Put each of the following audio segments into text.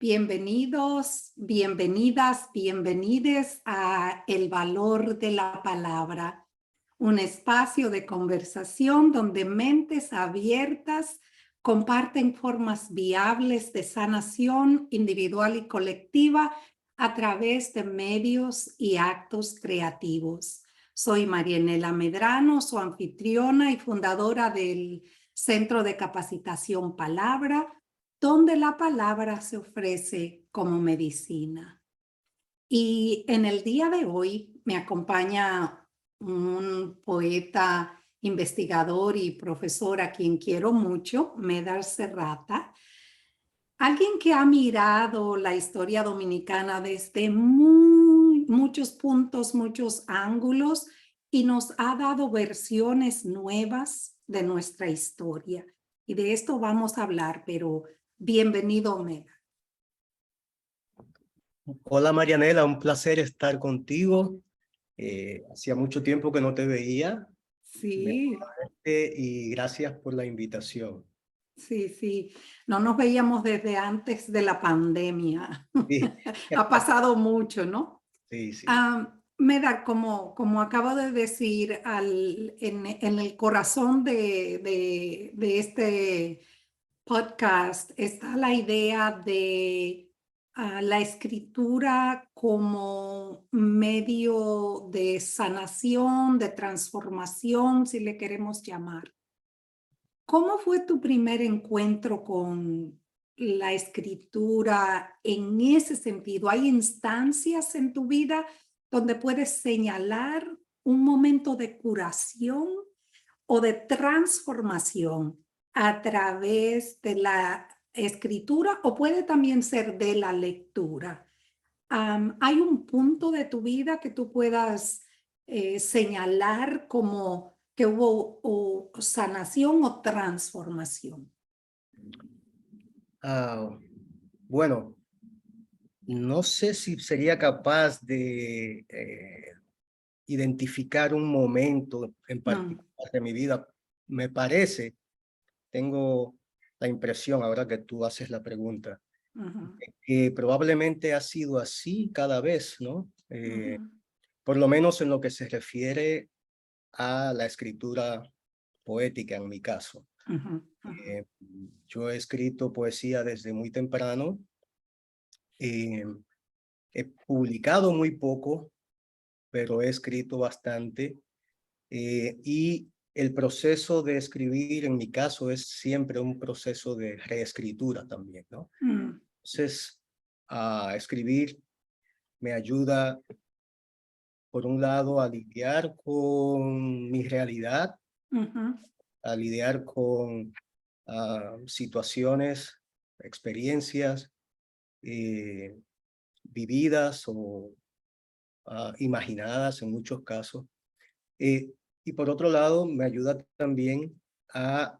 Bienvenidos, bienvenidas, bienvenides a El Valor de la Palabra, un espacio de conversación donde mentes abiertas comparten formas viables de sanación individual y colectiva a través de medios y actos creativos. Soy Marianela Medrano, su anfitriona y fundadora del Centro de Capacitación Palabra, donde la palabra se ofrece como medicina. Y en el día de hoy me acompaña un poeta, investigador y profesor a quien quiero mucho, Medar Serrata, alguien que ha mirado la historia dominicana desde muchos puntos, muchos ángulos y nos ha dado versiones nuevas de nuestra historia. Y de esto vamos a hablar, pero bienvenido, Medar. Hola Marianela, un placer estar contigo. Hacía mucho tiempo que no te veía. Sí, Y gracias por la invitación. sí. No nos veíamos desde antes de la pandemia. Sí, Ha pasado mucho, ¿no? sí. Medar, como acabo de decir, en el corazón de este podcast está la idea de la escritura como medio de sanación, de transformación, si le queremos llamar. ¿Cómo fue tu primer encuentro con la escritura en ese sentido? ¿Hay instancias en tu vida donde puedes señalar un momento de curación o de transformación a través de la escritura, o puede también ser de la lectura? ¿Hay un punto de tu vida que tú puedas señalar como que hubo o sanación o transformación? Ah, bueno, no sé si sería capaz de identificar un momento en particular de mi vida. Me parece, tengo la impresión, ahora que tú haces la pregunta, que probablemente ha sido así cada vez, ¿no? Por lo menos en lo que se refiere a la escritura poética, en mi caso. Yo he escrito poesía desde muy temprano. He publicado muy poco, pero he escrito bastante. Y el proceso de escribir, en mi caso, es siempre un proceso de reescritura también, ¿no? Entonces, escribir me ayuda, por un lado, a lidiar con mi realidad, a lidiar con situaciones, experiencias vividas o imaginadas en muchos casos. Y por otro lado, me ayuda también a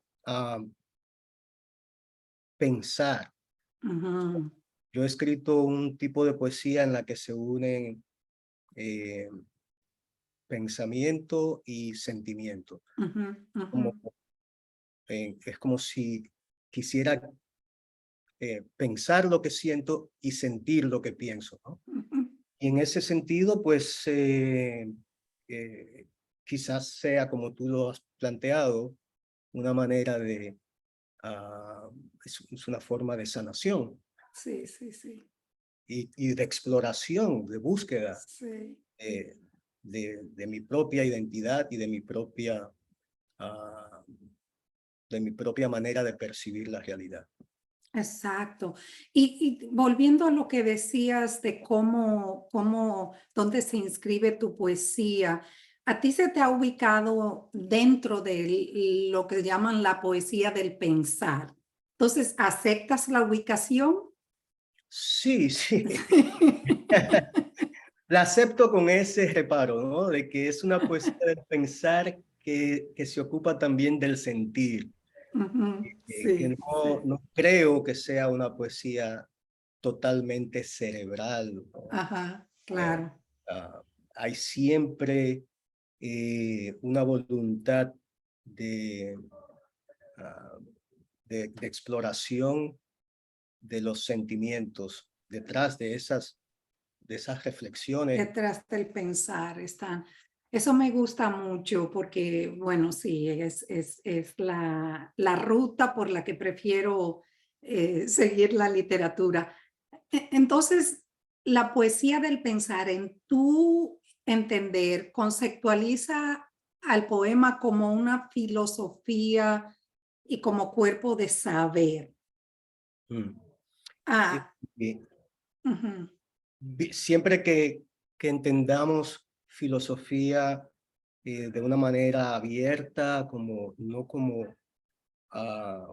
pensar. Yo he escrito un tipo de poesía en la que se unen pensamiento y sentimiento. Es como si quisiera pensar lo que siento y sentir lo que pienso, ¿no? Y en ese sentido, pues quizás sea, como tú lo has planteado, una manera de, es una forma de sanación Sí. y de exploración, de búsqueda Sí. de mi propia identidad y ah, de mi propia manera de percibir la realidad. Exacto. Y volviendo a lo que decías de dónde se inscribe tu poesía, ¿a ti se te ha ubicado dentro de lo que llaman la poesía del pensar? Entonces, ¿aceptas la ubicación? Sí. La acepto con ese reparo, ¿no? De que es una poesía del pensar que se ocupa también del sentir. Que Sí. no creo que sea una poesía totalmente cerebral, ¿no? Ajá, Eh, claro. Hay siempre una voluntad de, ah, de exploración de los sentimientos detrás de esas reflexiones. Detrás del pensar están. Eso me gusta mucho porque, bueno, sí, es la ruta por la que prefiero seguir la literatura. Entonces, la poesía del pensar, en tu entender, conceptualiza al poema como una filosofía y como cuerpo de saber. Mm. Ah, Y ujú, siempre que entendamos filosofía de una manera abierta, no como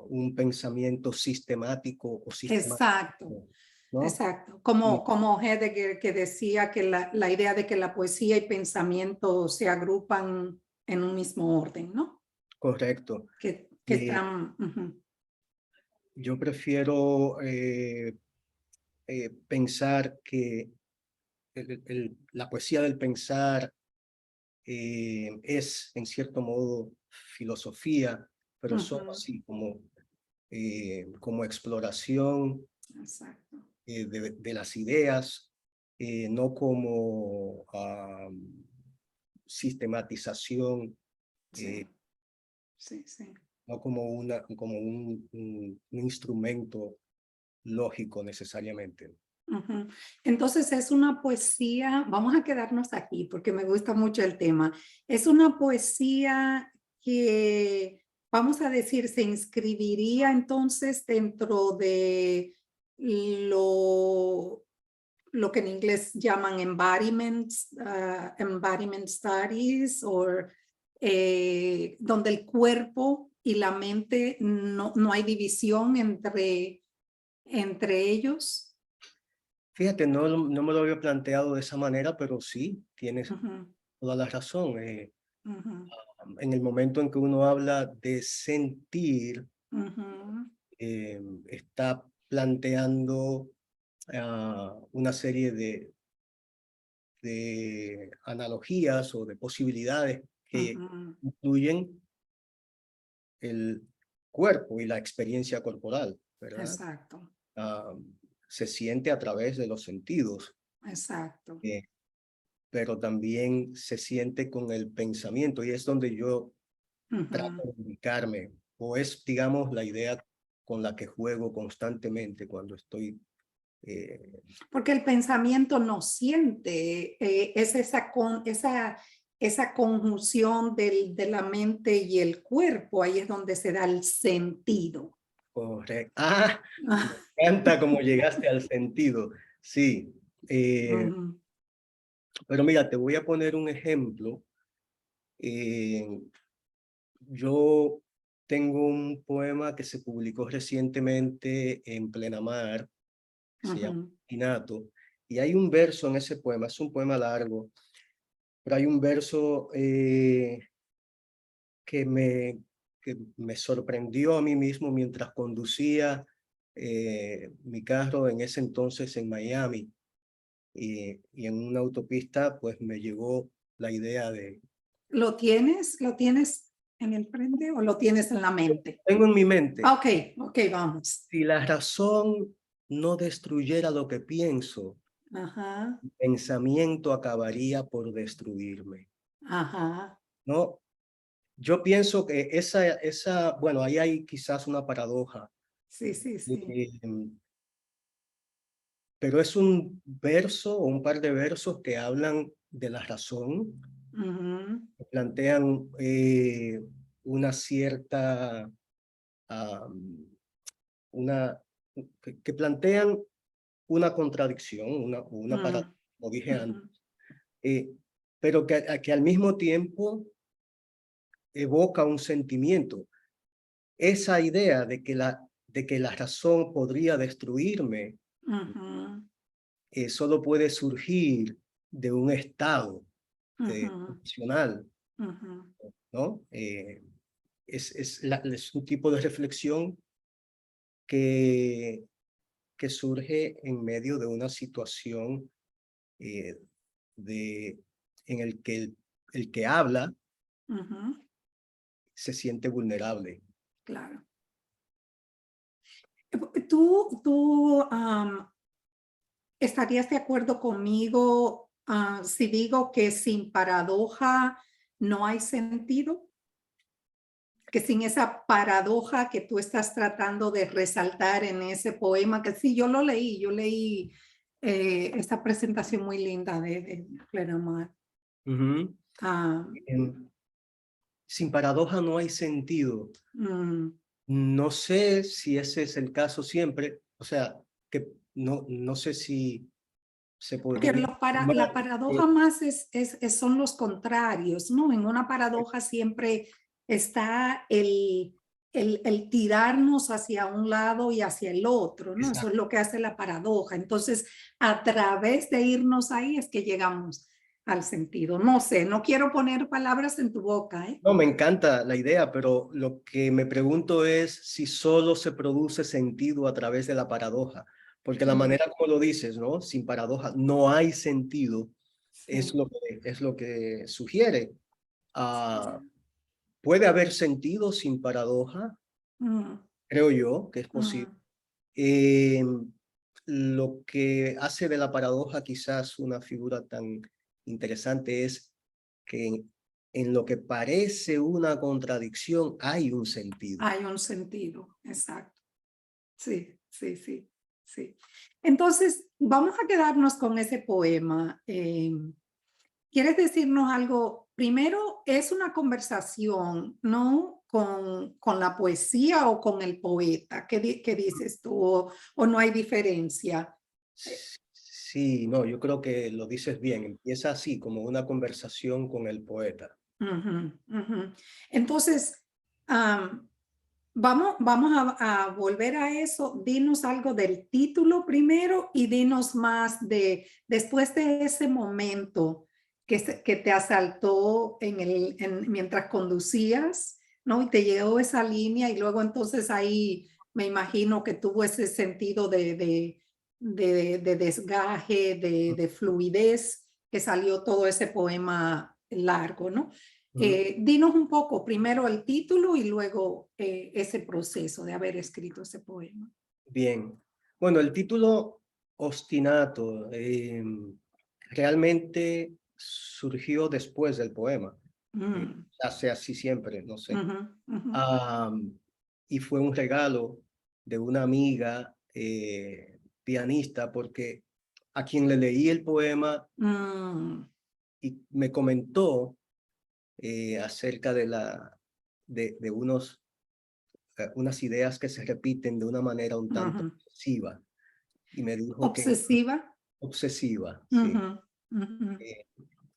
un pensamiento sistemático o exacto. sistemático, ¿no? Exacto, Mm, como Heidegger que decía que la idea de que la poesía y pensamiento se agrupan en un mismo orden, ¿no? correcto. Que están... Yo prefiero pensar que la poesía del pensar es, en cierto modo, filosofía, pero solo ujú, así como exploración exacto, de las ideas, no como sistematización, eh, sí, sí, sí. no como, como un instrumento lógico necesariamente. Ujú. Entonces es una poesía, vamos a quedarnos aquí porque me gusta mucho el tema. Es una poesía que, vamos a decir, se inscribiría entonces dentro de lo, lo que en inglés llaman embodiments, embodiment studies, o donde el cuerpo y la mente no hay división entre ellos. Fíjate, no me lo había planteado de esa manera, pero sí, tienes Ujú, toda la razón. ujú, En el momento en que uno habla de sentir, ujú, está planteando una serie de analogías o de posibilidades que ujú. incluyen el cuerpo y la experiencia corporal, ¿verdad? Exacto, Ah, Se siente a través de los sentidos, exacto. eh, pero también se siente con el pensamiento y es donde yo trato Ujú. de ubicarme, o es, digamos, la idea con la que juego constantemente cuando estoy. Porque el pensamiento no siente, es esa conjunción de la mente y el cuerpo, ahí es donde se da el sentido. Correcto. Me encanta cómo llegaste al sentido. Sí, Ujú, pero mira, te voy a poner un ejemplo. Eh, yo tengo un poema que se publicó recientemente en Plena Mar, que se llama ujú, Inato, y hay un verso en ese poema, es un poema largo, pero hay un verso que me sorprendió a mí mismo mientras conducía mi carro en ese entonces en Miami. Y en una autopista, pues me llegó la idea de, ¿Lo tienes? ¿Lo tienes en el frente o lo tienes en la mente? tengo en mi mente, Ok, ok, vamos. si la razón no destruyera lo que pienso, Ajá, el pensamiento acabaría por destruirme, ajá. ¿no? Yo pienso que bueno, ahí hay quizás una paradoja, Sí, sí, sí. eh, pero es un verso o un par de versos que hablan de la razón, Ujú, que plantean una cierta, am, una, que plantean una contradicción, una paradoja, mm, como dije ujú, antes, pero que al mismo tiempo evoca un sentimiento. Esa idea de que la razón podría destruirme ujú, solo puede surgir de un estado ujú, emocional, ujú. ¿no? Es un tipo de reflexión que, que surge en medio de una situación eh, de, en el que el que habla Ujú, se siente vulnerable. claro. ¿Tú estarías de acuerdo conmigo si digo que sin paradoja no hay sentido? Que sin esa paradoja que tú estás tratando de resaltar en ese poema, que sí, yo leí esta presentación muy linda de Claremont. Ujú. Ah, Sin paradoja no hay sentido. mm. No sé si ese es el caso siempre, o sea, que no sé si se Porque podría la afirmar paradoja que más son los contrarios, ¿no? En una paradoja siempre está el tirarnos hacia un lado y hacia el otro, ¿no? Eso es lo que hace la paradoja. Entonces, a través de irnos ahí es que llegamos al sentido. No sé, no quiero poner palabras en tu boca, ¿eh? no, me encanta la idea, pero lo que me pregunto es si solo se produce sentido a través de la paradoja, porque la manera como lo dices, ¿no? Sin paradoja no hay sentido, Sí. es lo que sugiere. Puede haber sentido sin paradoja, Mm, creo yo que es posible. mm, Eh, lo que hace de la paradoja quizás una figura tan interesante es que en lo que parece una contradicción hay un sentido. hay un sentido, exacto. Sí, sí, sí, sí. Entonces, vamos a quedarnos con ese poema. ¿Quieres decirnos algo? Primero, es una conversación, ¿no? Con la poesía o con el poeta. ¿Qué dices tú? ¿O no hay diferencia? Sí, no, yo creo que lo dices bien. Empieza así, como una conversación con el poeta. Ujú, ujú. Entonces, vamos a volver a eso. Dinos algo del título primero y dinos más después de ese momento que te asaltó mientras conducías, ¿no? Y te llegó esa línea y luego entonces ahí me imagino que tuvo ese sentido de desgaje, de fluidez, que salió todo ese poema largo, ¿no? Ujú. Dinos un poco, primero el título y luego ese proceso de haber escrito ese poema. Bien. Bueno, el título Ostinato realmente surgió después del poema. Mm, Hace así siempre, no sé. ujú, ujú, Y fue un regalo de una amiga pianista, porque a quien le leí el poema mm, y me comentó acerca de unas ideas que se repiten de una manera un tanto ujú. obsesiva. Y me dijo que Obsesiva. obsesiva, sí, Ujú, ujú, eh,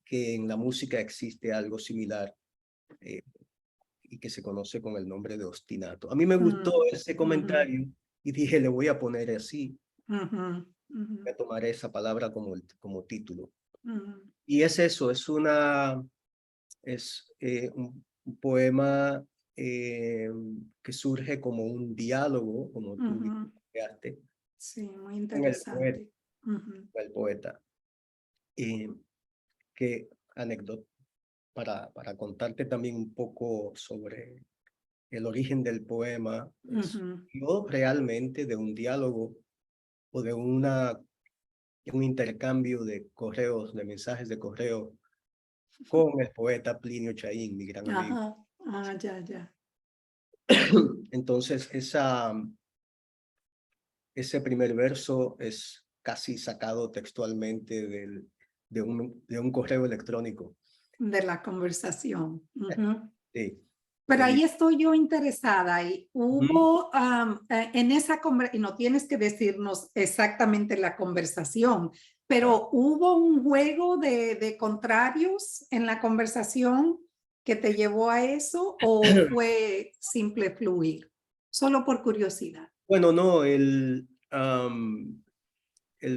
que en la música existe algo similar. eh, y que se conoce con el nombre de ostinato. A mí me gustó mm, ese ujú, comentario y dije, le voy a poner así, ujú, ujú, voy a tomar esa palabra como título. ujú, Y es eso, es un poema que surge como un diálogo, como tú ujú. dijiste, Sí, muy con interesante. Ujú, el poeta. Y que anécdota, para contarte también un poco sobre el origen del poema, ujú. surgió realmente de un diálogo o de un intercambio de correos, de mensajes de correo con el poeta Plinio Chaín, mi gran amigo. Ajá, ya, ya. Entonces, ese primer verso es casi sacado textualmente de un correo electrónico. De la conversación. Ujú. Sí, Pero él, ahí estoy yo interesada y ujú. hubo en esa conversación, y no tienes que decirnos exactamente la conversación, pero hubo un juego de contrarios en la conversación que te llevó a eso o fue simple fluir, solo por curiosidad. Bueno, no, el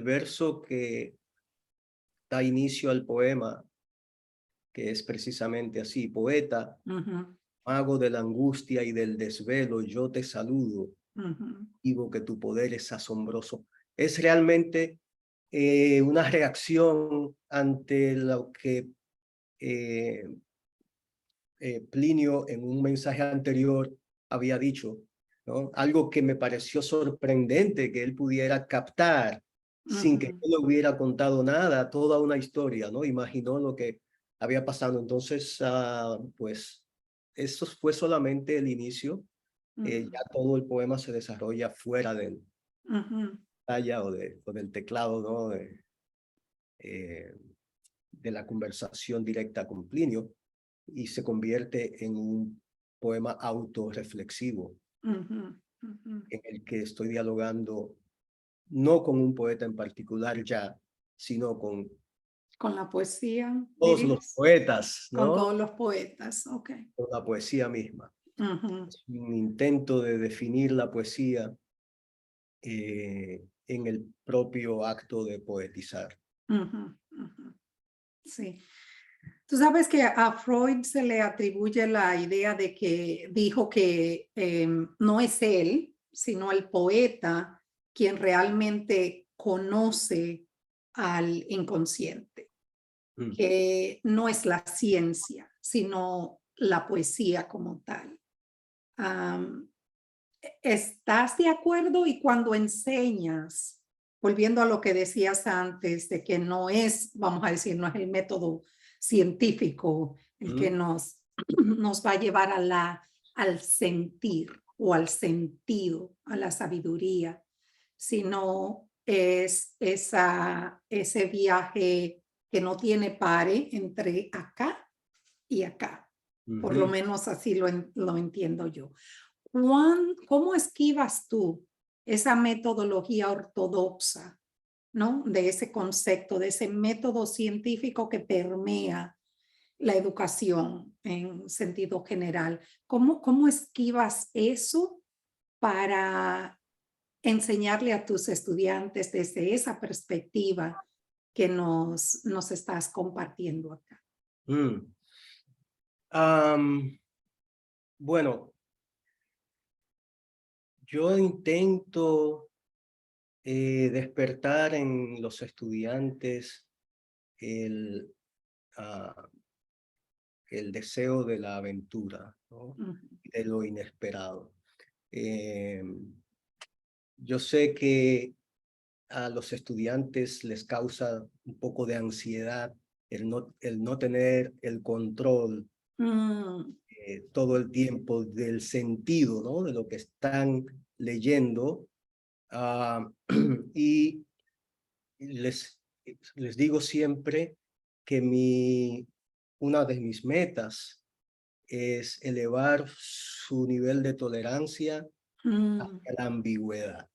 verso que da inicio al poema, que es precisamente así, poeta, Ujú, mago de la angustia y del desvelo, yo te saludo, ujú, digo que tu poder es asombroso. Es realmente una reacción ante lo que eh, Plinio en un mensaje anterior había dicho, ¿no? Algo que me pareció sorprendente que él pudiera captar sin que Ujú, yo le hubiera contado nada, toda una historia, ¿no? Imaginó lo que había pasado. Entonces, pues, eso fue solamente el inicio. ujú, Ya todo el poema se desarrolla fuera del ujú, pantalla o del teclado, ¿no? Eh, de la conversación directa con Plinio y se convierte en un poema autorreflexivo ujú, ujú. en el que estoy dialogando no con un poeta en particular ya, sino con Con la poesía, todos los dirías. poetas, Con ¿no? todos los poetas, ok. Con la poesía misma. Ujú, Es un intento de definir la poesía en el propio acto de poetizar. ujú, ujú. Sí. Tú sabes que a Freud se le atribuye la idea de que dijo que no es él, sino el poeta quien realmente conoce al inconsciente, Mm. que no es la ciencia, sino la poesía como tal. Am, ¿Estás de acuerdo? Y cuando enseñas, volviendo a lo que decías antes, de que no es, vamos a decir, no es el método científico el que Mm. nos va a llevar al sentir o al sentido, a la sabiduría, sino es ese viaje que no tiene pare entre acá y acá. Por lo Ujú. menos así lo entiendo yo. ¿Cómo esquivas tú esa metodología ortodoxa, ¿no? De ese concepto, de ese método científico que permea la educación en sentido general? ¿Cómo esquivas eso para enseñarle a tus estudiantes desde esa perspectiva que nos estás compartiendo acá? Mm. Am, bueno, yo intento despertar en los estudiantes el, ah, el deseo de la aventura, ¿no? Ujú, De lo inesperado. Eh, yo sé que a los estudiantes les causa un poco de ansiedad el no tener el control mm, todo el tiempo del sentido, ¿no? De lo que están leyendo. Ah, y les, les digo siempre que una de mis metas es elevar su nivel de tolerancia mm, hacia la ambigüedad.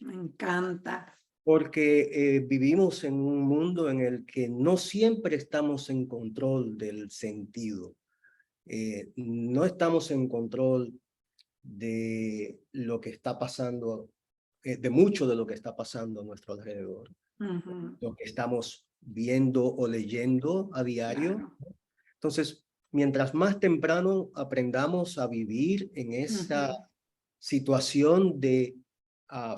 Me encanta. Porque vivimos en un mundo en el que no siempre estamos en control del sentido. No estamos en control de lo que está pasando, de mucho de lo que está pasando a nuestro alrededor, Ujú, lo que estamos viendo o leyendo a diario. claro. Entonces, mientras más temprano aprendamos a vivir en esa Ujú, situación de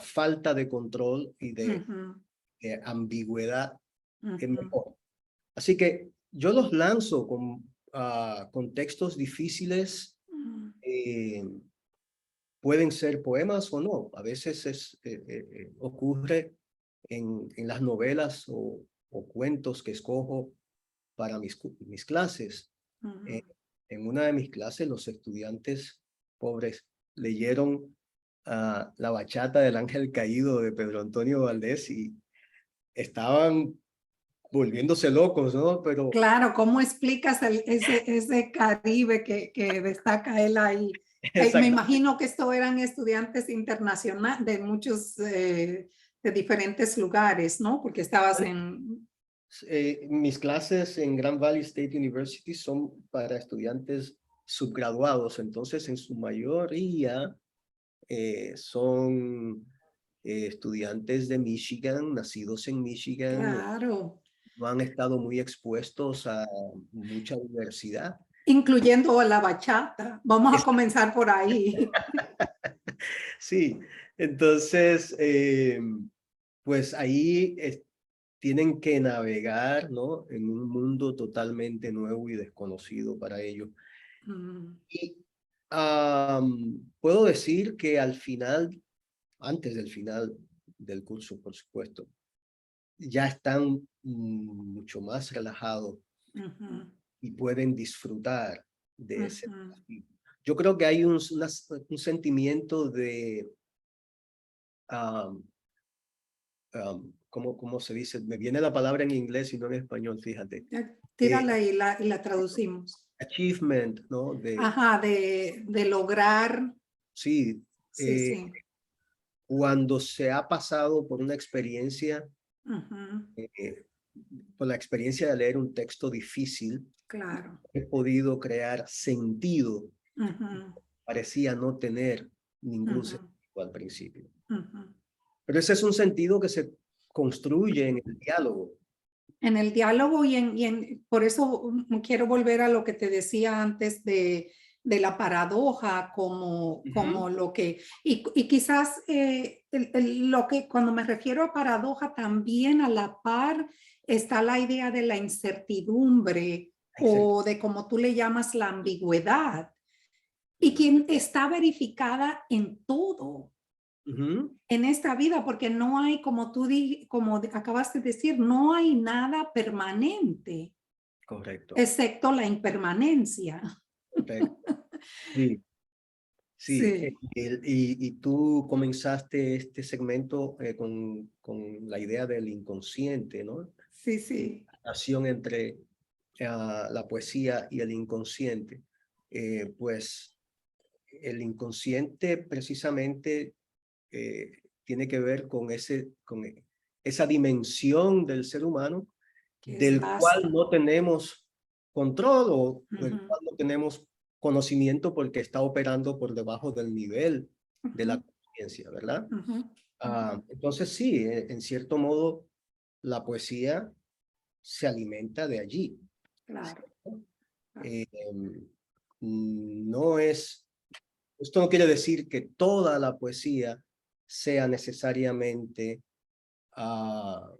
falta de control y de ujú, ambigüedad, es ujú, mejor. Así que yo los lanzo con textos difíciles. mm, eh, Pueden ser poemas o no. A veces ocurre en las novelas o cuentos que escojo para mis clases. ujú. Eh, en una de mis clases, los estudiantes pobres leyeron La bachata del ángel caído de Pedro Antonio Valdés y estaban volviéndose locos, ¿no? Pero Claro, ¿cómo explicas ese Caribe que destaca él ahí? Me exactamente. imagino que esto eran estudiantes internacionales de muchos, de diferentes lugares, ¿no? Porque estabas en... Mis clases en Grand Valley State University son para estudiantes subgraduados, entonces en su mayoría son estudiantes de Michigan, nacidos en Michigan, Claro, no han estado muy expuestos a mucha diversidad. incluyendo la bachata. Vamos a Es- comenzar por ahí. Sí, entonces, pues ahí tienen que navegar, ¿no? En un mundo totalmente nuevo y desconocido para ellos. Mm, Y Puedo decir que al final, antes del final del curso, por supuesto, ya están mucho más relajados Ujú, y pueden disfrutar de ese ujú. desafío. Yo creo que hay un sentimiento de, ¿cómo se dice? Me viene la palabra en inglés y no en español, fíjate. Tírala y la traducimos. Achievement, ¿no? Ajá, de lograr. Sí, Sí, sí. cuando se ha pasado por una experiencia, Ujú, eh, por la experiencia de leer un texto difícil, claro. he podido crear sentido. Ujú, Parecía no tener ningún ujú, sentido al principio. ujú. Pero ese es un sentido que se construye en el diálogo. En el diálogo por eso quiero volver a lo que te decía antes de la paradoja como lo que, y quizás lo que cuando me refiero a paradoja también a la par está la idea de la incertidumbre o de como tú le llamas la ambigüedad y quien está verificada en todo Ujú, en esta vida, porque no hay, como acabaste de decir, no hay nada permanente, correcto, excepto la impermanencia. correcto. Sí, sí. Sí, Y tú comenzaste este segmento con la idea del inconsciente, ¿no? sí, sí. Relación entre la poesía y el inconsciente. Pues el inconsciente precisamente tiene que ver con esa dimensión del ser humano Que es del cual vasta. no tenemos control o del Ujú, cual no tenemos conocimiento porque está operando por debajo del nivel de la ujú, conciencia, ¿verdad? ujú, ujú. Entonces sí, en cierto modo, la poesía se alimenta de allí. Claro, claro. Eh, no es, esto no quiere decir que toda la poesía sea necesariamente ah,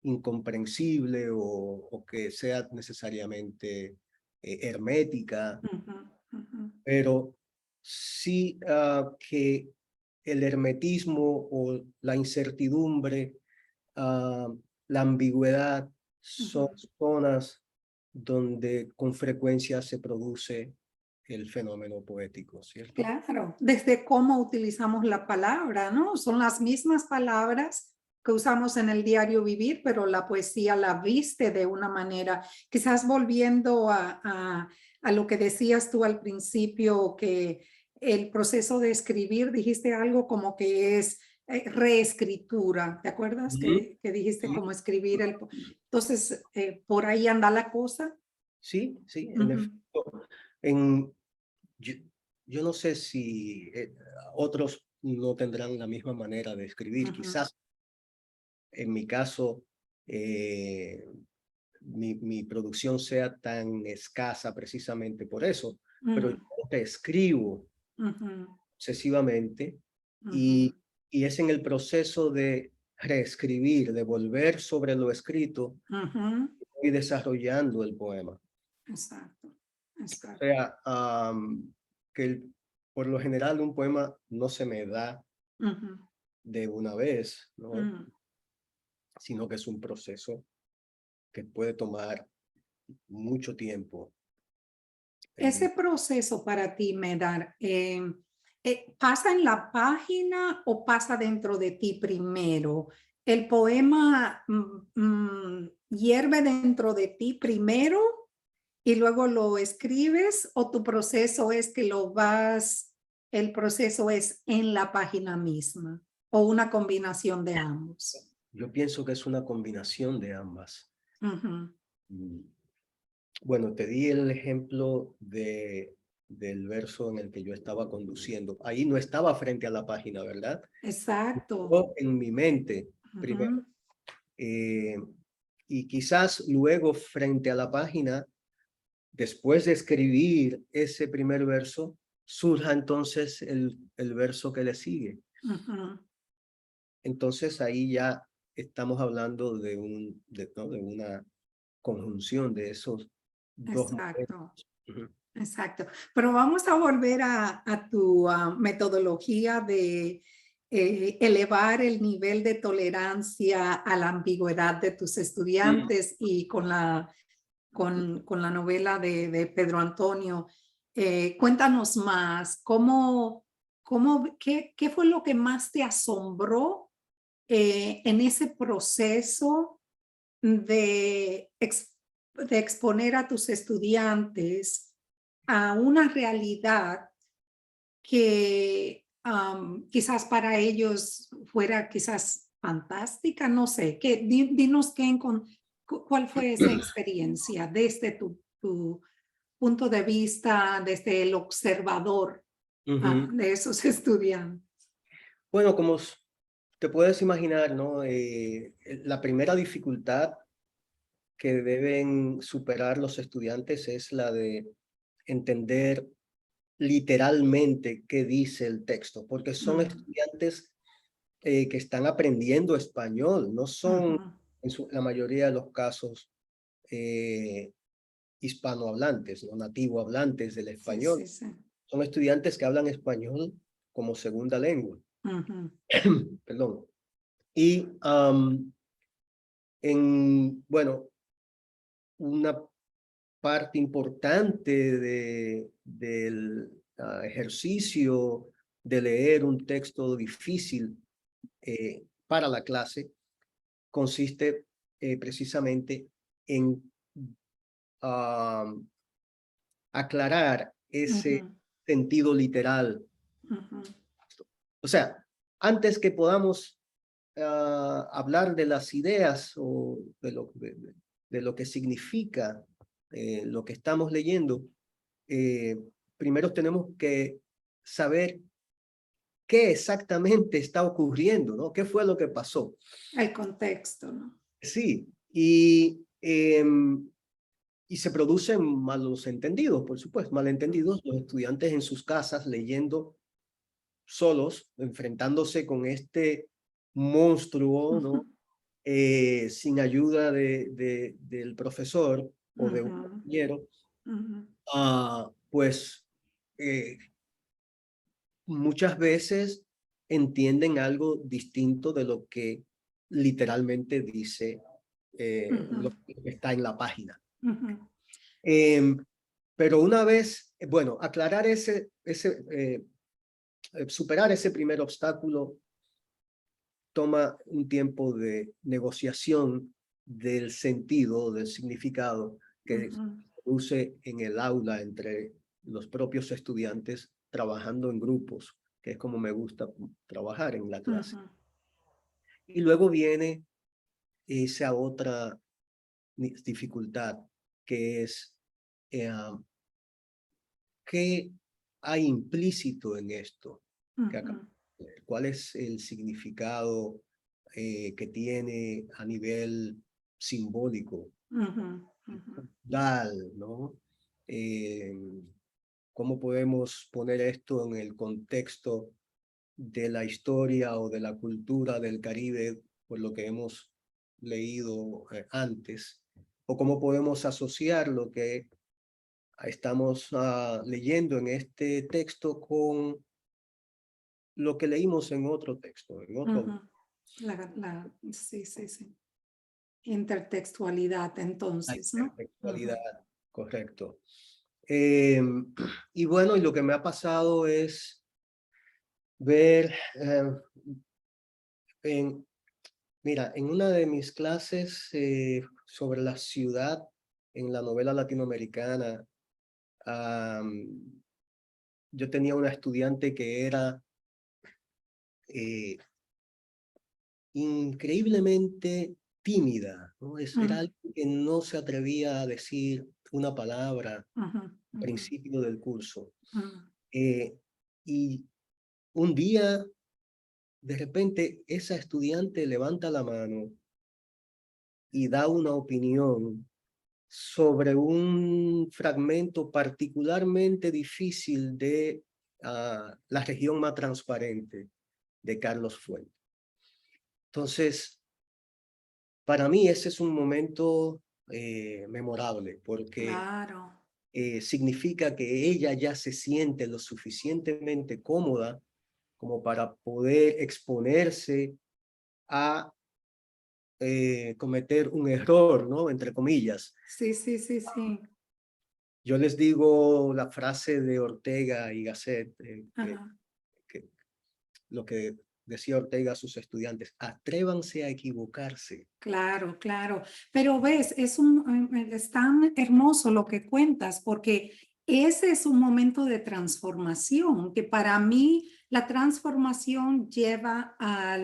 incomprensible o que sea necesariamente hermética, Ujú, ujú, pero sí que el hermetismo o la incertidumbre, ah, la ambigüedad son ujú. zonas donde con frecuencia se produce el fenómeno poético, ¿cierto? Claro, desde cómo utilizamos la palabra, ¿no? Son las mismas palabras que usamos en el diario vivir, pero la poesía la viste de una manera, quizás volviendo a lo que decías tú al principio, que el proceso de escribir, dijiste algo como que es reescritura, ¿te acuerdas Ujú, que dijiste sí, cómo escribir Entonces, por ahí anda la cosa. sí, sí, en Ujú, efecto. En, yo, yo no sé si otros no tendrán la misma manera de escribir. ujú, Quizás en mi caso, eh, mi producción sea tan escasa precisamente por eso, pero yo ujú, te escribo ujú, excesivamente ujú. y, y es en el proceso de reescribir, de volver sobre lo escrito Ujú, y desarrollando el poema. exacto, O exacto. sea, por lo general un poema no se me da Ujú, de una vez, ¿no? ujú. Sino que es un proceso que puede tomar mucho tiempo. Ese En, proceso para ti, Medar, ¿pasa en la página o pasa dentro de ti primero? ¿El poema hierve dentro de ti primero y luego lo escribes o tu proceso es que el proceso es en la página misma o una combinación de ambos? yo pienso que es una combinación de ambas. Ujú, Mm, Bueno, te di el ejemplo del verso en el que yo estaba conduciendo. Ahí no estaba frente a la página, ¿verdad? exacto. Yo en mi mente primero. Ujú, eh, y quizás luego frente a la página, después de escribir ese primer verso, surja entonces el verso que le sigue. ujú. Entonces ahí ya estamos hablando ¿no? de una conjunción de esos dos Exacto, momentos. Ujú. Exacto. Pero vamos a volver a tu metodología de elevar el nivel de tolerancia a la ambigüedad de tus Mm. estudiantes y con la novela de Pedro Antonio. Cuéntanos más, qué fue lo que más te asombró en ese proceso de, de exponer a tus estudiantes a una realidad que quizás para ellos fuera quizás fantástica, no sé, dinos cuál fue esa experiencia desde tu punto de vista, desde el observador Ujú. de esos estudiantes. Bueno, te puedes imaginar, ¿no? La primera dificultad que deben superar los estudiantes es la de entender literalmente qué dice el texto, porque son Ujú, estudiantes que están aprendiendo español, no son ujú. la mayoría de los casos eh, hispanohablantes, no nativo hablantes del Sí, español. sí, sí. Son estudiantes que hablan español como segunda lengua. Ujú, Perdón. Y bueno, una parte importante del ejercicio de leer un texto difícil para la clase consiste precisamente en am, aclarar ese ujú, sentido literal. ujú, O sea, antes que podamos hablar de las ideas o de lo que significa lo que estamos leyendo, primero tenemos que saber qué exactamente está ocurriendo, ¿no? ¿Qué fue lo que pasó? el contexto, ¿no? Sí, y se producen malos entendidos, por supuesto, malentendidos, los estudiantes en sus casas leyendo solos, enfrentándose con este monstruo, ¿no? Sin ayuda del profesor o de un Ujú, compañero, ujú, pues eh, muchas veces entienden algo distinto de lo que literalmente dice ujú, lo que está en la página. ujú, Em, pero una vez, bueno, aclarar superar ese primer obstáculo toma un tiempo de negociación del sentido, del significado que se ujú, produce en el aula entre los propios estudiantes trabajando en grupos, que es como me gusta trabajar en la clase. ujú, Y luego viene esa otra dificultad, que es eh, qué hay implícito en esto que ujú, acabo de leer. ¿Cuál es el significado que tiene a nivel simbólico, ujú, ujú, cultural, ¿no? Eh, ¿Cómo podemos poner esto en el contexto de la historia o de la cultura del Caribe, por lo que hemos leído antes? ¿O cómo podemos asociar lo que estamos leyendo en este texto con lo que leímos en otro texto, en otro autor? ujú. Sí, sí, sí. Intertextualidad, La entonces, ¿no? intertextualidad, Ujú, correcto. Y bueno, y lo que me ha pasado es ver, en, mira, en una de mis clases sobre la ciudad en la novela latinoamericana, am, yo tenía una estudiante que era eh, increíblemente tímida, ¿no? Era ujú, alguien que no se atrevía a decir una palabra ujú, al ujú, principio del curso. ujú, Eh, y un día, de repente, esa estudiante levanta la mano y da una opinión sobre un fragmento particularmente difícil de La región más transparente de Carlos Fuentes. Entonces, para mí ese es un momento memorable porque claro. significa que ella ya se siente lo suficientemente cómoda como para poder exponerse a cometer un error, ¿no? Entre comillas. Sí, sí, sí, sí. Yo les digo la frase de Ortega y Gasset, Ajá. que lo que decía Ortega a sus estudiantes: atrévanse a equivocarse. Claro, claro. Pero ves, es tan hermoso lo que cuentas, porque ese es un momento de transformación, que para mí la transformación lleva a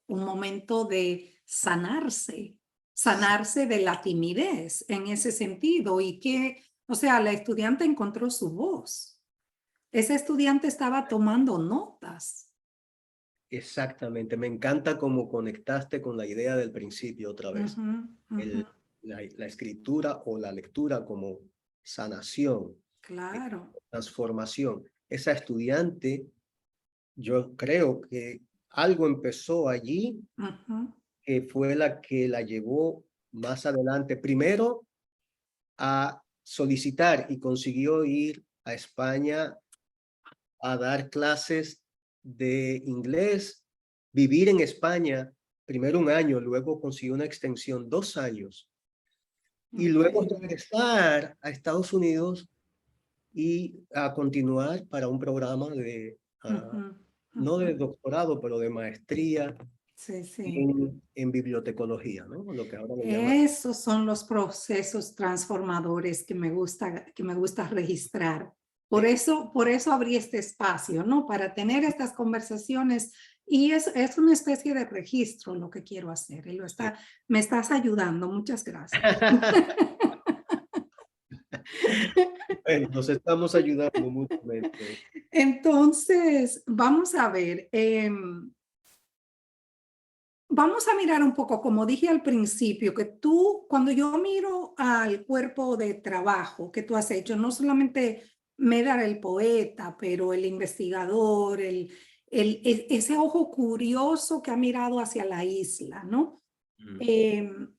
un momento de sanarse, Sí, sanarse de la timidez en ese sentido, y que, o sea, la estudiante encontró su voz. Ese estudiante estaba tomando notas. exactamente. Me encanta cómo conectaste con la idea del principio otra vez. Ujú, ujú. La escritura o la lectura como sanación, eh, Claro. transformación. Esa estudiante, yo creo que algo empezó allí Ujú, que fue la que la llevó más adelante, primero a solicitar y consiguió ir a España a dar clases de inglés, vivir en España, primero un año, luego consiguió una extensión, 2 años, y luego increíble. regresar a Estados Unidos y a continuar para un programa de, Ujú, no ujú. de doctorado, pero de maestría Sí, sí. en bibliotecología, ¿no? Lo que ahora le llaman. Esos son los procesos transformadores que me gusta registrar. Por eso abrí este espacio, ¿no? Para tener estas conversaciones y es una especie de registro lo que quiero hacer. Sí. Me estás ayudando. Muchas gracias. Bueno, nos estamos ayudando mutuamente. Entonces, vamos a ver. Vamos a mirar un poco, como dije al principio, que tú, cuando yo miro al cuerpo de trabajo que tú has hecho, no solamente Medar el poeta, pero el investigador, ese ojo curioso que ha mirado hacia la isla, ¿no? Mm. Em,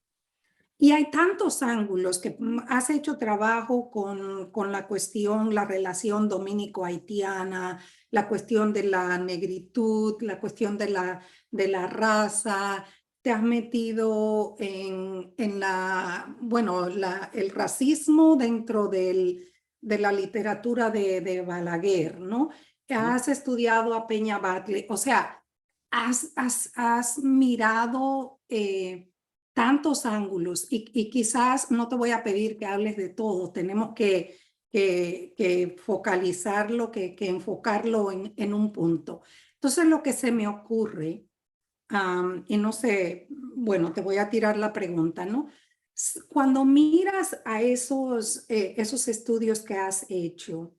y hay tantos ángulos que has hecho trabajo con la cuestión, la relación dominico-haitiana, la cuestión de la negritud, la cuestión de la raza, te has metido en bueno, el racismo dentro de la literatura de Balaguer, ¿no? Mm. Has estudiado a Peña Batle, o sea, has mirado tantos ángulos y quizás no te voy a pedir que hables de todo, tenemos que focalizarlo, que enfocarlo en un punto. Entonces lo que se me ocurre, y no sé, bueno, te voy a tirar la pregunta, ¿no? Cuando miras a esos estudios que has hecho,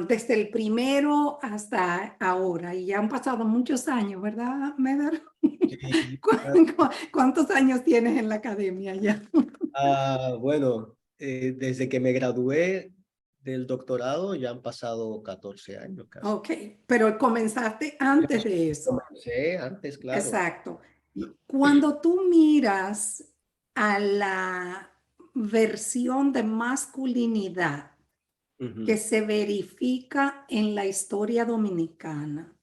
desde el primero hasta ahora, y ya han pasado muchos años, ¿verdad, Medar? Sí. ¿Cuántos años tienes en la academia ya? Bueno, desde que me gradué del doctorado ya han pasado 14 años casi. Ok, pero comenzaste antes de eso. Comencé antes, claro. Exacto. Cuando tú miras a la versión de masculinidad que Ujú, se verifica en la historia dominicana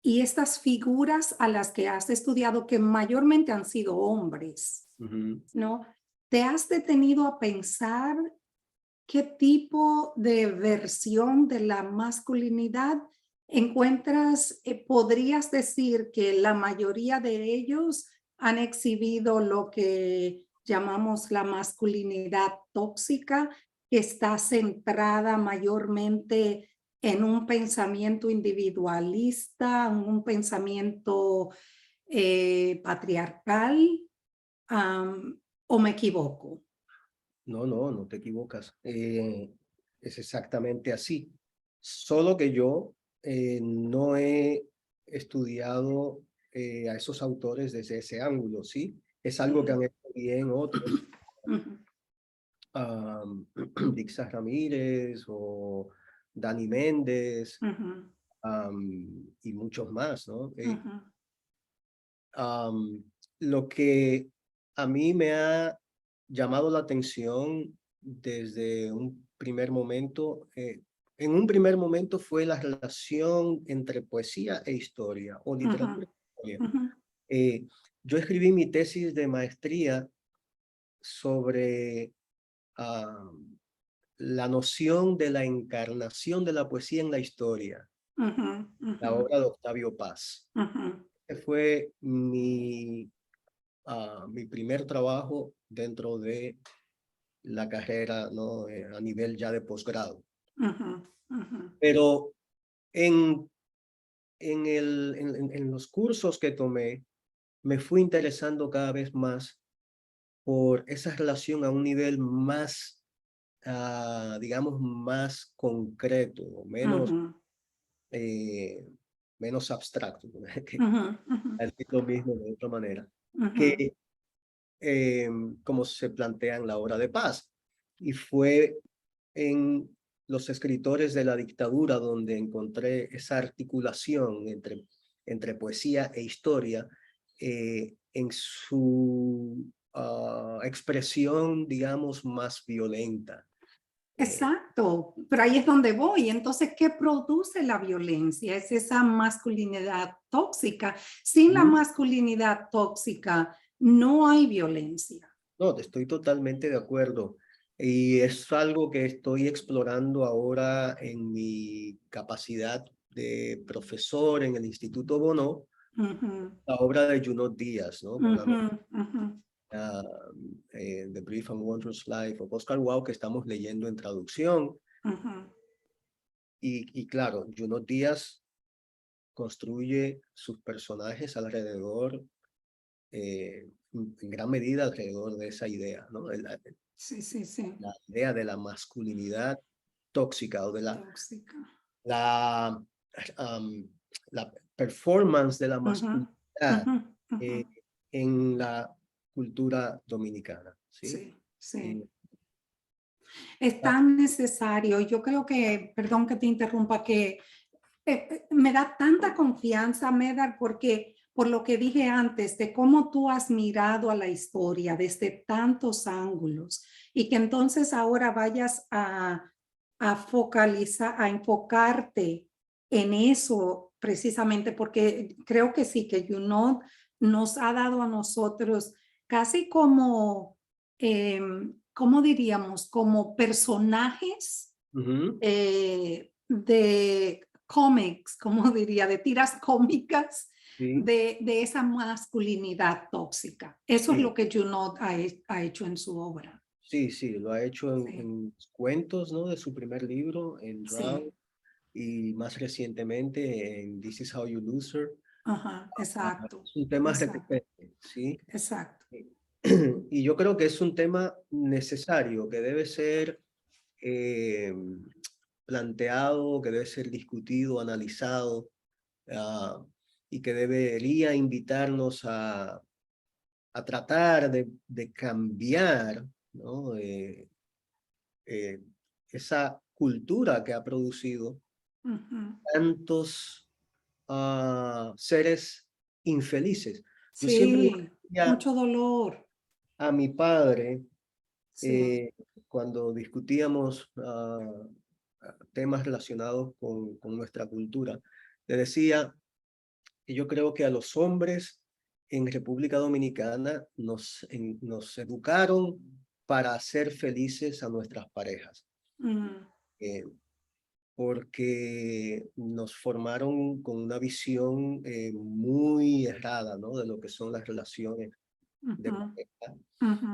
y estas figuras a las que has estudiado, que mayormente han sido hombres, ujú. ¿no? ¿Te has detenido a pensar qué tipo de versión de la masculinidad encuentras? ¿Podrías decir que la mayoría de ellos han exhibido lo que llamamos la masculinidad tóxica, que está centrada mayormente en un pensamiento individualista, en un pensamiento patriarcal? ¿O me equivoco? No, no, no te equivocas. Es exactamente así. Solo que yo no he estudiado a esos autores desde ese ángulo, ¿sí? Es algo que Ujú, han hecho bien otros, ujú, um, Dixas Ramírez o Dani Méndez, ujú. y muchos más, ¿no? Ujú, Lo que a mí me ha llamado la atención desde un primer momento, en un primer momento fue la relación entre poesía e historia, o Ujú, literatura e historia. ujú, Yo escribí mi tesis de maestría sobre ah, la noción de la encarnación de la poesía en la historia, ujú, la ujú, obra de Octavio Paz. ujú. Este fue mi primer trabajo dentro de la carrera, ¿no? A nivel ya de posgrado. Ujú, ujú, Pero en, en los cursos que tomé, me fui interesando cada vez más por esa relación a un nivel más, digamos, más concreto, ujú, eh, menos abstracto, que ujú, ujú, decir lo mismo de otra manera, ujú. que como se plantea en la obra de Paz. Y fue en los escritores de la dictadura donde encontré esa articulación entre poesía e historia en su expresión, digamos, más violenta. Eh, Exacto, pero ahí es donde voy. Entonces, ¿qué produce la violencia? Es esa masculinidad tóxica. Sin la ¿Mm? masculinidad tóxica, no hay violencia. No, estoy totalmente de acuerdo. Y es algo que estoy explorando ahora en mi capacidad de profesor en el Instituto Bono, Ujú, la obra de Junot Díaz, ¿no? Con la ujú, novela ujú, The Brief and Wondrous Life of Oscar Wilde, que estamos leyendo en traducción. ujú. Y claro, Junot Díaz construye sus personajes alrededor, en gran medida alrededor de esa idea, ¿no? Sí, sí, sí. La idea de la masculinidad tóxica o de Tóxica. la, um, la performance de la Ujú, masculinidad ujú, ujú. eh, en la cultura dominicana, ¿sí? Sí, sí. Eh, Es ah, tan necesario. Yo creo que, perdón que te interrumpa, que me da tanta confianza, Medar, porque por lo que dije antes, de cómo tú has mirado a la historia desde tantos ángulos y que entonces ahora vayas a focalizar, a enfocarte en eso precisamente, porque creo que sí, que YouNow nos ha dado a nosotros casi como, ¿cómo diríamos? Como personajes ujú, de cómics, como diría, de tiras cómicas sí, de esa masculinidad tóxica. Eso es sí, lo que Junot ha hecho en su obra. sí, sí, lo ha hecho Sí, en cuentos, ¿no? De su primer libro, en Drown, sí, y más recientemente en This Is How You Lose Her. ajá, exacto, Es un tema exacto, recurrente, ¿sí? exacto. Y yo creo que es un tema necesario, que debe ser eh, planteado, que debe ser discutido, analizado, ah, y que debería invitarnos a tratar de cambiar, ¿no? Eh, esa cultura que ha producido Ujú. tantos seres infelices. Yo siempre le Sí, decía mucho dolor. a mi padre, Sí. cuando discutíamos temas relacionados con nuestra cultura, le decía que yo creo que a los hombres en República Dominicana nos educaron para hacer felices a nuestras parejas. Mm, Eh, Porque nos formaron con una visión muy errada, ¿no? De lo que son las relaciones de ujú, pareja. ujú,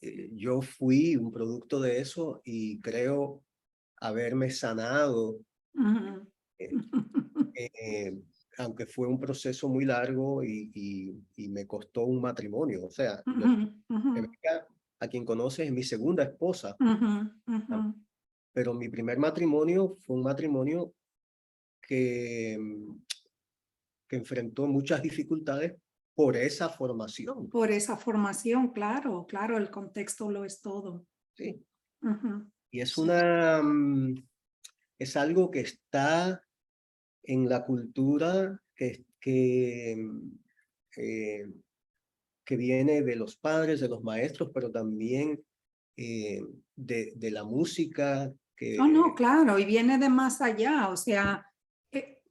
Eh, yo fui un producto de eso y creo haberme sanado, ujú. eh, eh, aunque fue un proceso muy largo y me costó un matrimonio. O sea, Ujú, ujú, Rebeca, a quien conoces, es mi segunda esposa, ujú, ujú. pero mi primer matrimonio fue un matrimonio que, que enfrentó muchas dificultades por esa formación, Por esa formación, claro, claro, el contexto lo es todo. ¿sí? Ujú, Y es sí. es algo que está en la cultura eh, que viene de los padres, de los maestros, pero también de la música Oh, no, que... claro, y viene de más allá. O sea,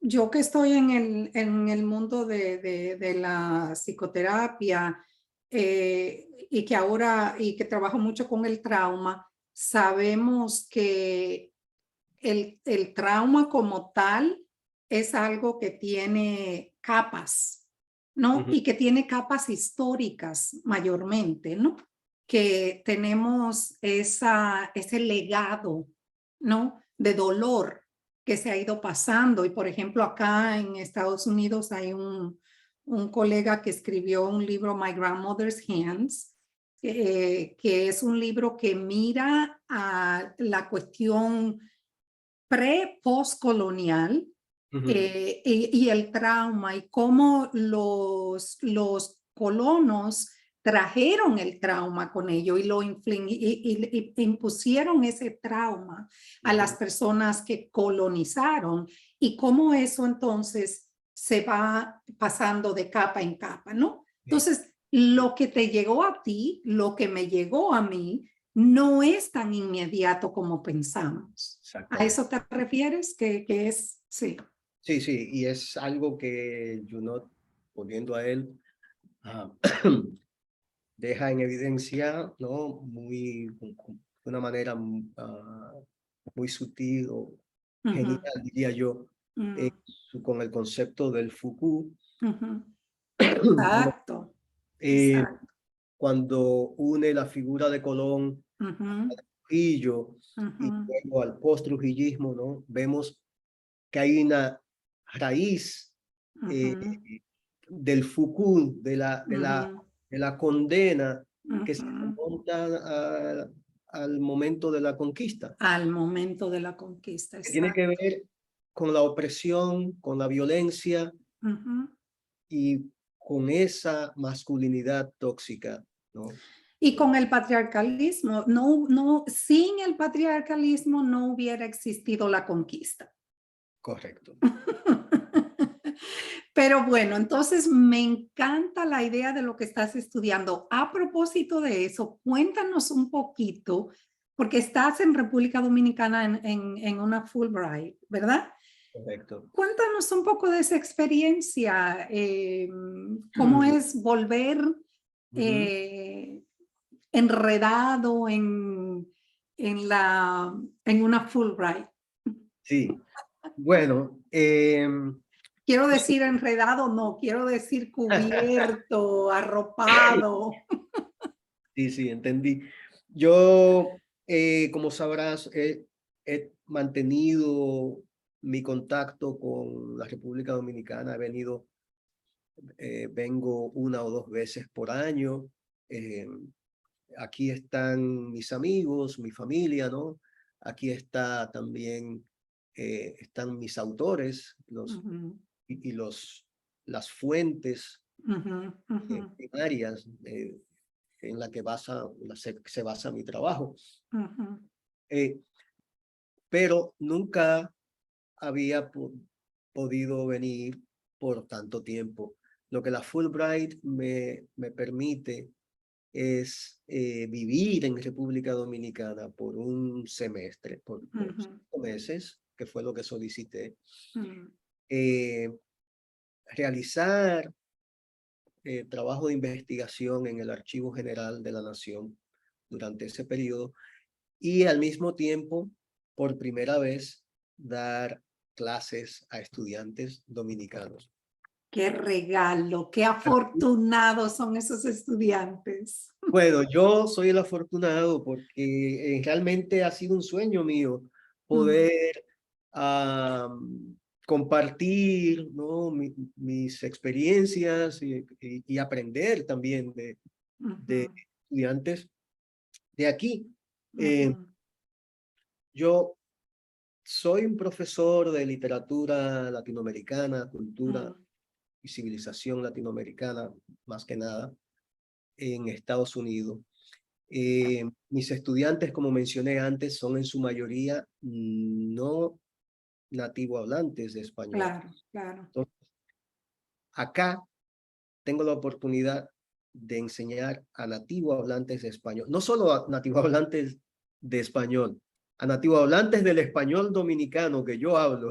yo que estoy en el mundo de la psicoterapia y que ahora y que trabajo mucho con el trauma, sabemos que el trauma como tal es algo que tiene capas, ¿no? Ujú, Y que tiene capas históricas mayormente, ¿no? Que tenemos ese legado, ¿no? De dolor que se ha ido pasando. Y por ejemplo, acá en Estados Unidos hay un colega que escribió un libro, My Grandmother's Hands, que es un libro que mira a la cuestión pre-postcolonial ujú. y el trauma y cómo los colonos trajeron el trauma con ello y y impusieron ese trauma a las Ujú. personas que colonizaron y cómo eso entonces se va pasando de capa en capa, ¿no? Sí, Entonces, lo que te llegó a ti, lo que me llegó a mí, no es tan inmediato como pensamos. ¿A exactamente. eso te refieres? Que es, sí. Sí, sí, y es algo que Junot, volviendo a él, ah, deja en evidencia, ¿no? De una manera muy sutil o Ujú, genial, diría yo, mm, con el concepto del Foucault. ujú. ¿No? Exacto, Eh, exacto. Cuando une la figura de Colón Ujú, Trujillo y ujú, luego al post-trujillismo, ¿no? Vemos que hay una raíz eh, ujú, del Foucault, ujú, de la condena que se ujú. remonta al momento de la conquista, Al momento de la conquista, que tiene que exacto. ver con la opresión, con la violencia Ujú. y con esa masculinidad tóxica, ¿no? Y con el patriarcalismo, sin el patriarcalismo no hubiera existido la conquista. Correcto. Pero bueno, entonces me encanta la idea de lo que estás estudiando. A propósito de eso, cuéntanos un poquito, porque estás en República Dominicana en una Fulbright, ¿verdad? Correcto. Cuéntanos un poco de esa experiencia, cómo es volver Ujú. eh, enredado en una Fulbright. Sí, bueno, Quiero decir enredado, no, quiero decir cubierto, arropado. sí, sí, entendí. Yo, como sabrás, he mantenido mi contacto con la República Dominicana. Vengo una o dos veces por año. Eh, Aquí están mis amigos, mi familia, ¿no? Aquí está también, están mis autores, Ujú, y las fuentes ujú, ujú, primarias en la que se basa mi trabajo. ujú. Eh, pero nunca había podido venir por tanto tiempo. Lo que la Fulbright me permite es vivir en República Dominicana por un semestre, por Ujú, 5 meses, que fue lo que solicité, ujú, eh, realizar trabajo de investigación en el Archivo General de la Nación durante ese periodo y al mismo tiempo, por primera vez, dar clases a estudiantes dominicanos. qué regalo, qué afortunados son esos estudiantes. Bueno, yo soy el afortunado porque realmente ha sido un sueño mío Ujú, poder compartir, ¿no? Mis experiencias y aprender también de ujú, estudiantes de aquí. Eh, ujú, yo soy un profesor de literatura latinoamericana, cultura ujú. y civilización latinoamericana, más que nada, en Estados Unidos. Mis estudiantes, como mencioné antes, son en su mayoría no nativo hablantes de español. Claro, claro. Entonces, acá tengo la oportunidad de enseñar a nativos hablantes de español, no solo a nativos hablantes de español, a nativos hablantes del español dominicano que yo hablo.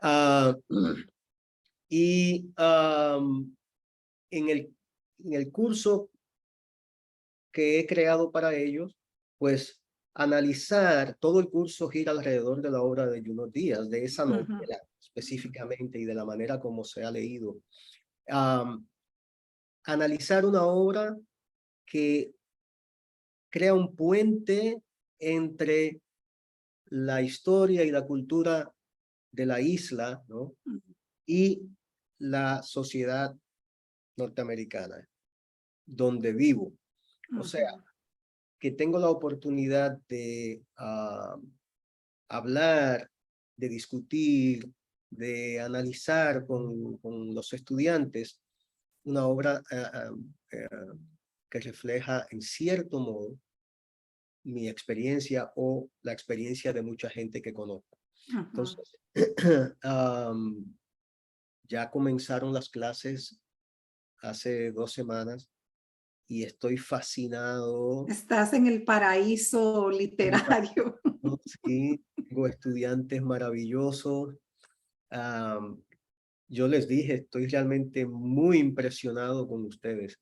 Ah, y en el curso que he creado para ellos, pues analizar, todo el curso gira alrededor de la obra de Junot Díaz, de esa novela específicamente y de la manera como se ha leído. Analizar una obra que crea un puente entre la historia y la cultura de la isla, ¿no? Y la sociedad norteamericana, donde vivo. O sea, que tengo la oportunidad de hablar, de discutir, de analizar con los estudiantes una obra que refleja en cierto modo mi experiencia o la experiencia de mucha gente que conozco. Entonces, ya comenzaron las clases hace 2 semanas y estoy fascinado. Estás en el paraíso literario. Sí, tengo estudiantes maravillosos. Yo les dije, estoy realmente muy impresionado con ustedes,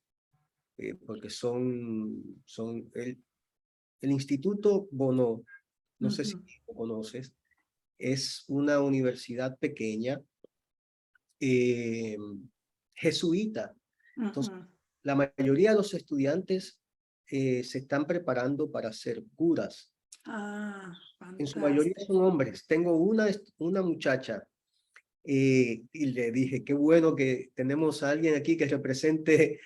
porque son el Instituto Bono, no sé si lo conoces, es una universidad pequeña, jesuita. Entonces, la mayoría de los estudiantes se están preparando para ser curas. En su mayoría son Fantástico. hombres. Tengo una muchacha y le dije, qué bueno que tenemos a alguien aquí que represente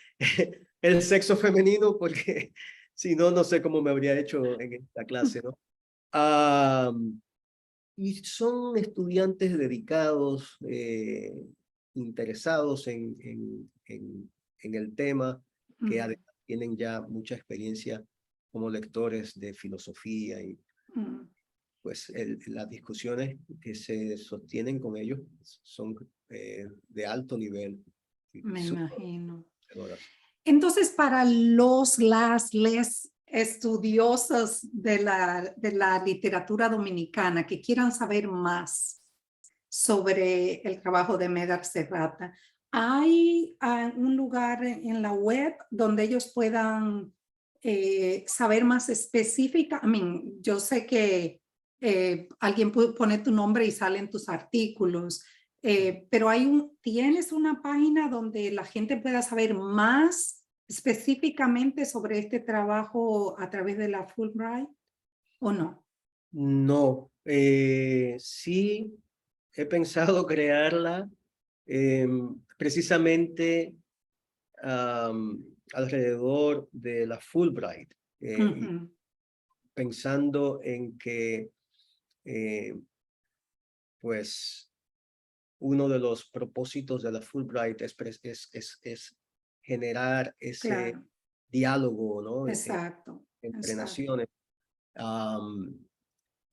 el sexo femenino, porque si no, no sé cómo me habría hecho en esta clase, ¿no? Y son estudiantes dedicados, interesados en el tema, que además tienen ya mucha experiencia como lectores de filosofía y pues las discusiones que se sostienen con ellos son de alto nivel. Me Súper imagino. enriquecedoras. Entonces, para les estudiosos de la literatura dominicana que quieran saber más sobre el trabajo de Medar Serrata, ¿hay un lugar en la web donde ellos puedan saber más específica? Yo sé que alguien puede poner tu nombre y salen tus artículos, pero ¿tienes una página donde la gente pueda saber más específicamente sobre este trabajo a través de la Fulbright o no? No, sí he pensado crearla precisamente alrededor de la Fulbright, y pensando en que pues uno de los propósitos de la Fulbright es generar ese Claro, diálogo, ¿no? exacto, Entre exacto. naciones.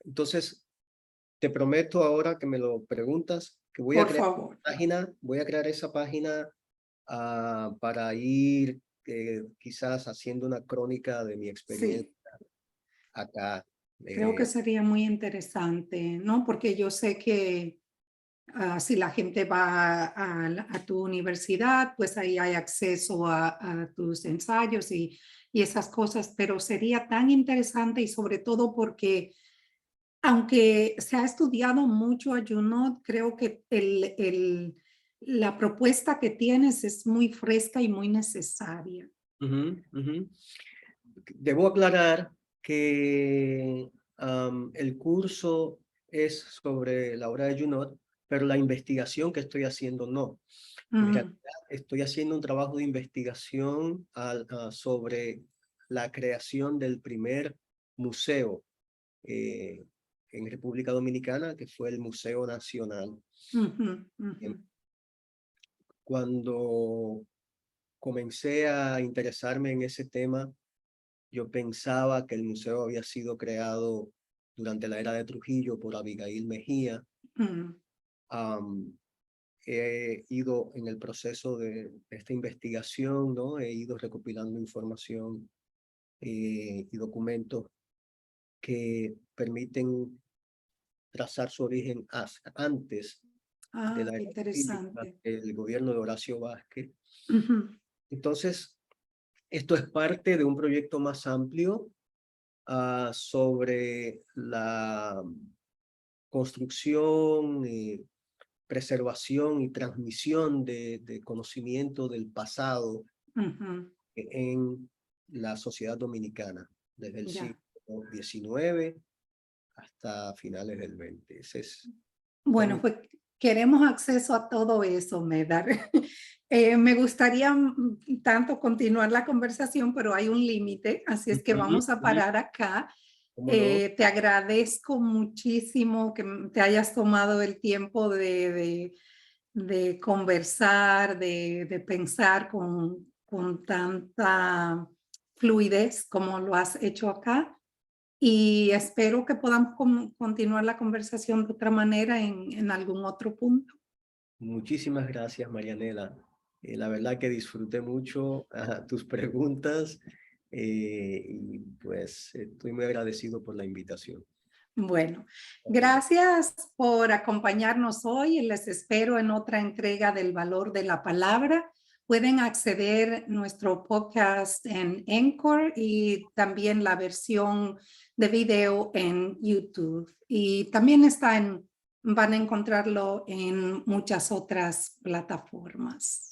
Entonces, te prometo ahora que me lo preguntas, que voy a Por crear favor. página, voy a crear esa página para ir quizás haciendo una crónica de mi experiencia Sí, acá. creo que sería muy interesante, ¿no? Porque yo sé que si la gente va a tu universidad, pues ahí hay acceso a tus ensayos y esas cosas, pero sería tan interesante y sobre todo porque aunque se ha estudiado mucho a Junot, creo que la propuesta que tienes es muy fresca y muy necesaria. Ujú, ujú. Debo aclarar que el curso es sobre la obra de Junot, pero la investigación que estoy haciendo no. En realidad, estoy haciendo un trabajo de investigación sobre la creación del primer museo eh, en República Dominicana, que fue el Museo Nacional. Cuando comencé a interesarme en ese tema, yo pensaba que el museo había sido creado durante la era de Trujillo por Abigail Mejía. he ido en el proceso de esta investigación, ¿no? He ido recopilando información y documentos que permiten trazar su origen antes de la Qué República, interesante. el gobierno de Horacio Vázquez. Ujú, Entonces, esto es parte de un proyecto más amplio sobre la construcción, preservación y transmisión de conocimiento del pasado ujú, en la sociedad dominicana, desde el ya. siglo XIX hasta finales del XX. Ese es, Bueno, permite pues queremos acceso a todo eso, Medar. Me gustaría tanto continuar la conversación, pero hay un límite, así es que vamos a parar acá. ¿cómo no? Te agradezco muchísimo que te hayas tomado el tiempo de conversar, de pensar con tanta fluidez como lo has hecho acá. Y espero que podamos continuar la conversación de otra manera en algún otro punto. Muchísimas gracias, Marianela. La verdad que disfruté mucho tus preguntas y pues estoy muy agradecido por la invitación. Bueno, gracias por acompañarnos hoy y les espero en otra entrega del valor de la palabra. Pueden acceder a nuestro podcast en Anchor y también la versión de video en YouTube. Y también van a encontrarlo en muchas otras plataformas.